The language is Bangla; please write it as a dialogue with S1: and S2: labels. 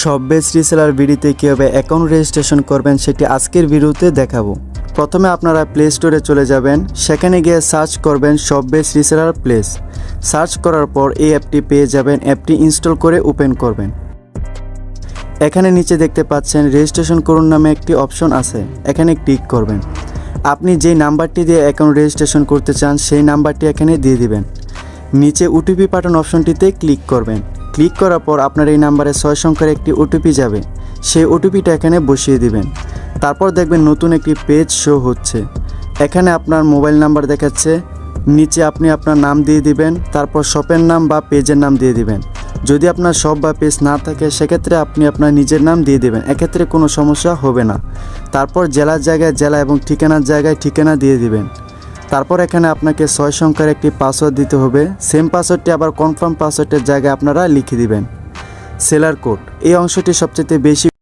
S1: শপবেজ রিসেলার ভিডিওতে কীভাবে অ্যাকাউন্ট রেজিস্ট্রেশন করবেন সেটি আজকের ভিডিওতে দেখাবো। প্রথমে আপনারা প্লে স্টোরে চলে যাবেন, সেখানে গিয়ে সার্চ করবেন শপবেজ রিসেলার প্লেস। সার্চ করার পর এই অ্যাপটি পেয়ে যাবেন, অ্যাপটি ইনস্টল করে ওপেন করবেন। এখানে নিচে দেখতে পাচ্ছেন রেজিস্ট্রেশন করুন নামে একটি অপশন আছে, এখানে ক্লিক করবেন। আপনি যেই নাম্বারটি দিয়ে অ্যাকাউন্ট রেজিস্ট্রেশন করতে চান সেই নাম্বারটি এখানে দিয়ে দিবেন। নিচে ওটিপি পাঠান অপশনটিতে ক্লিক করবেন। ক্লিক করার পর আপনার এই নাম্বারে 6 সংখ্যার একটি ওটিপি যাবে, সেই ওটিপিটা এখানে বসিয়ে দিবেন। তারপর দেখবেন নতুন একটি পেজ শো হচ্ছে, এখানে আপনার মোবাইল নাম্বার দেখাচ্ছে। নিচে আপনি আপনার নাম দিয়ে দিবেন, তারপর শপের নাম বা পেজের নাম দিয়ে দিবেন। যদি আপনার শপ বা পেজ না থাকে সেক্ষেত্রে আপনি আপনার নিজের নাম দিয়ে দেবেন, এক্ষেত্রে কোনো সমস্যা হবে না। তারপর জেলার জায়গায় জেলা এবং ঠিকানার জায়গায় ঠিকানা দিয়ে দিবেন। তারপর এখানে আপনাকে 6 সংখ্যার একটি পাসওয়ার্ড দিতে হবে, সেম পাসওয়ার্ডটি আবার কনফার্ম পাসওয়ার্ডের জায়গায় আপনারা লিখে দিবেন। সেলার কোড এই অংশটি সবচেয়ে বেশি